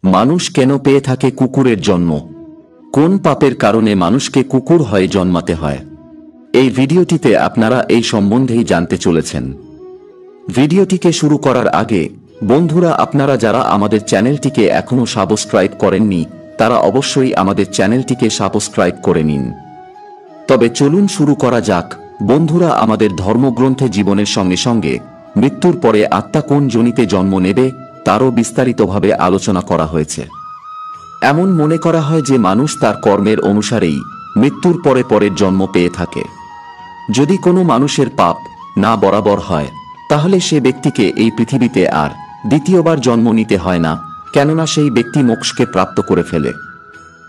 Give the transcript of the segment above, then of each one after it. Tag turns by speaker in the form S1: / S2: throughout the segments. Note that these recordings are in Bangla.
S1: মানুষ কেন পেয়ে থাকে কুকুরের জন্ম? কোন পাপের কারণে মানুষকে কুকুর হয়ে জন্মাতে হয়? এই ভিডিওটিতে আপনারা এই সম্বন্ধেই জানতে চলেছেন। ভিডিওটিকে শুরু করার আগে বন্ধুরা, আপনারা যারা আমাদের চ্যানেলটিকে এখনো সাবস্ক্রাইব করেননি তারা অবশ্যই আমাদের চ্যানেলটিকে সাবস্ক্রাইব করে নিন। তবে চলুন শুরু করা যাক। বন্ধুরা, আমাদের ধর্মগ্রন্থে জীবনের সঙ্গে সঙ্গে মৃত্যুর পরে আত্মা কোন যোনিতে জন্ম নেবে তারও বিস্তারিতভাবে আলোচনা করা হয়েছে। এমন মনে করা হয় যে মানুষ তার কর্মের অনুসারেই মৃত্যুর পরে পরের জন্ম পেয়ে থাকে। যদি কোনো মানুষের পাপ না বরাবর হয় তাহলে সে ব্যক্তিকে এই পৃথিবীতে আর দ্বিতীয়বার জন্ম নিতে হয় না, কেননা সেই ব্যক্তি মোক্ষকে প্রাপ্ত করে ফেলে।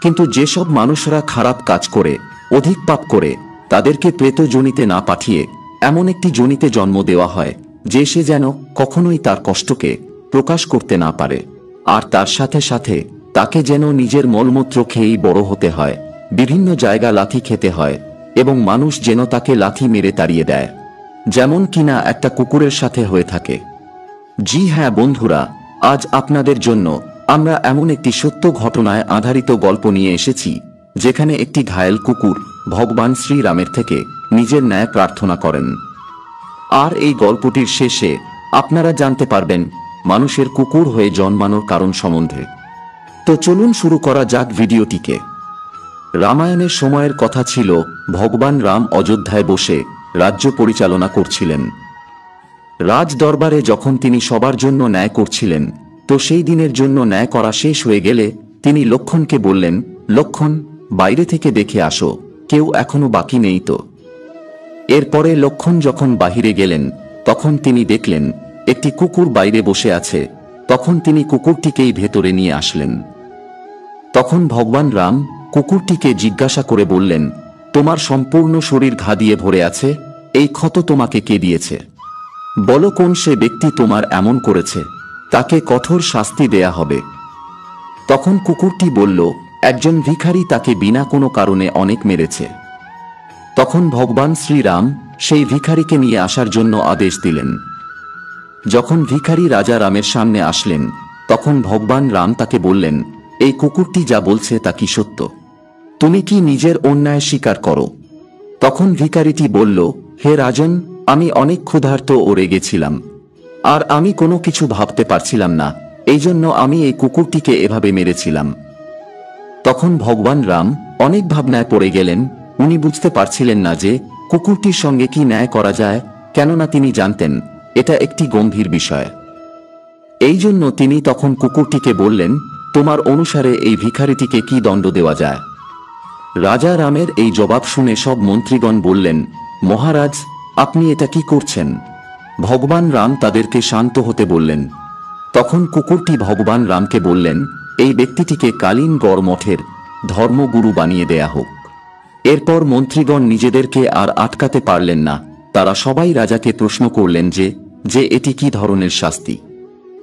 S1: কিন্তু যেসব মানুষরা খারাপ কাজ করে, অধিক পাপ করে, তাদেরকে প্রেত যোনিতে না পাঠিয়ে এমন একটি যোনিতে জন্ম দেওয়া হয় যে সে যেন কখনোই তার কষ্টকে প্রকাশ করতে না পারে, আর তার সাথে সাথে তাকে যেন নিজের মলমূত্র খেয়েই বড় হতে হয়, বিভিন্ন জায়গা লাথি খেতে হয় এবং মানুষ যেন তাকে লাথি মেরে তাড়িয়ে দেয়, যেমন কিনা একটা কুকুরের সাথে হয়ে থাকে। জি হ্যাঁ বন্ধুরা, আজ আপনাদের জন্য আমরা এমন একটি সত্য ঘটনায় আধারিত গল্প নিয়ে এসেছি যেখানে একটি ঘায়েল কুকুর ভগবান শ্রীরামের থেকে নিজের ন্যায় প্রার্থনা করেন। আর এই গল্পটির শেষে আপনারা জানতে পারবেন মানুষের কুকুর হয়ে জন্মানোর কারণ সম্বন্ধে। তো চলুন শুরু করা যাক ভিডিওটিকে। রামায়ণের সময়ের কথা ছিল, ভগবান রাম অযোধ্যায় বসে রাজ্য পরিচালনা করছিলেন। রাজ দরবারে যখন তিনি সবার জন্য ন্যায় করছিলেন, তো সেই দিনের জন্য ন্যায় করা শেষ হয়ে গেলে তিনি লক্ষ্মণকে বললেন, লক্ষ্মণ, বাইরে থেকে দেখে আসো, কেউ এখনো বাকি নেই তো। এরপরে লক্ষ্মণ যখন বাহিরে গেলেন তখন তিনি দেখলেন একটি কুকুর বাইরে বসে আছে। তখন তিনি কুকুরটিকেই ভেতরে নিয়ে আসলেন। তখন ভগবান রাম কুকুরটিকে জিজ্ঞাসা করে বললেন, তোমার সম্পূর্ণ শরীর ঘা দিয়ে ভরে আছে, এই ক্ষত তোমাকে কে দিয়েছে? বলো কোন সে ব্যক্তি তোমার এমন করেছে, তাকে কঠোর শাস্তি দেয়া হবে। তখন কুকুরটি বলল, একজন ভিখারি তাকে বিনা কোনো কারণে অনেক মেরেছে। তখন ভগবান শ্রীরাম সেই ভিখারিকে নিয়ে আসার জন্য আদেশ দিলেন। যখন ভিখারি রাজা রামের সামনে আসলেন তখন ভগবান রাম তাকে বললেন, এই কুকুরটি যা বলছে তা কি সত্য? তুমি কি নিজের অন্যায় স্বীকার করো? তখন ভিখারিটি বলল, হে রাজন, আমি অনেক ক্ষুধার্ত ও রেগেছিলাম, আর আমি কোনো কিছু ভাবতে পারছিলাম না, এই জন্য আমি এই কুকুরটিকে এভাবে মেরেছিলাম। তখন ভগবান রাম অনেক ভাবনায় পড়ে গেলেন। উনি বুঝতে পারছিলেন না যে কুকুরটির সঙ্গে কি ন্যায় করা যায়, কেননা তিনি জানতেন এটা একটি গম্ভীর বিষয়। এই জন্য তিনি তখন কুকুরটিকে বললেন, তোমার অনুসারে এই ভিখারিটিকে কি দণ্ড দেওয়া যায়? রাজা রামের এই জবাব শুনে সব মন্ত্রীগণ বললেন, মহারাজ, আপনি এটা কি করছেন? ভগবান রাম তাদেরকে শান্ত হতে বললেন। তখন কুকুরটি ভগবান রামকে বললেন, এই ব্যক্তিটিকে কালিনগড় মঠের ধর্মগুরু বানিয়ে দেয়া হোক। এরপর মন্ত্রীগণ নিজেদেরকে আর আটকাতে পারলেন না। তারা সবাই রাজাকে প্রশ্ন করলেন যে এটি কি ধরনের শাস্তি?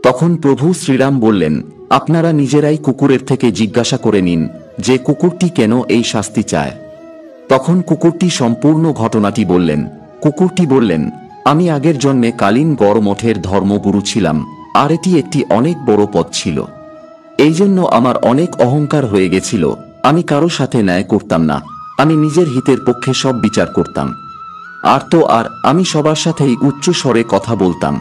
S1: তখন প্রভু শ্রীরাম বললেন, আপনারা নিজেরাই কুকুরের থেকে জিজ্ঞাসা করে নিন যে কুকুরটি কেন এই শাস্তি চায়। তখন কুকুরটি সম্পূর্ণ ঘটনাটি বললেন। কুকুরটি বললেন, আমি আগের জন্মে কালিনগড় মঠের ধর্মগুরু ছিলাম, আর এটি একটি অনেক বড় পদ ছিল। এই জন্য আমার অনেক অহংকার হয়ে গেছিল। আমি কারো সাথে ন্যায় করতাম না, আমি নিজের হিতের পক্ষে সব বিচার করতাম। আর আমি সবার সাথেই উচ্চ স্বরে কথা বলতাম।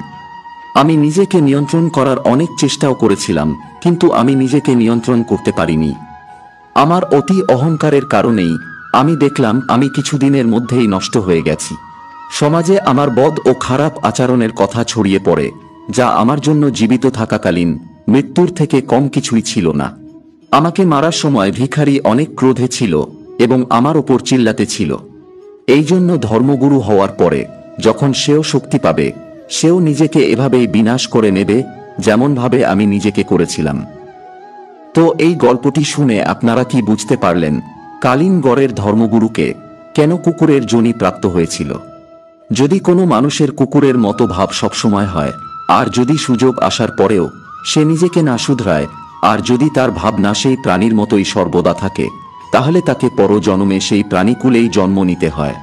S1: আমি নিজেকে নিয়ন্ত্রণ করার অনেক চেষ্টাও করেছিলাম, কিন্তু আমি নিজেকে নিয়ন্ত্রণ করতে পারিনি। আমার অতি অহংকারের কারণেই আমি দেখলাম আমি কিছুদিনের মধ্যেই নষ্ট হয়ে গেছি। সমাজে আমার বদ ও খারাপ আচরণের কথা ছড়িয়ে পড়ে, যা আমার জন্য জীবিত থাকাকালীন মৃত্যুর থেকে কম কিছুই ছিল না। আমাকে মারার সময় ভিখারি অনেক ক্রোধে ছিল এবং আমার ওপর চিল্লাতে ছিল। এই জন্য ধর্মগুরু হওয়ার পরে যখন সেও শক্তি পাবে, সেও নিজেকে এভাবেই বিনাশ করে নেবে, যেমনভাবে আমি নিজেকে করেছিলাম। তো এই গল্পটি শুনে আপনারা কি বুঝতে পারলেন কালিনগড়ের ধর্মগুরুকে কেন কুকুরের যোনি প্রাপ্ত হয়েছিল? যদি কোনো মানুষের কুকুরের মতো ভাব সবসময় হয়, আর যদি সুযোগ আসার পরেও সে নিজেকে না শুধরায়, আর যদি তার ভাবনা সেই প্রাণীর মতোই সর্বদা থাকে, তাহলে তাকে পরজন্মে সেই প্রাণীকুলেই জন্ম নিতে হয়।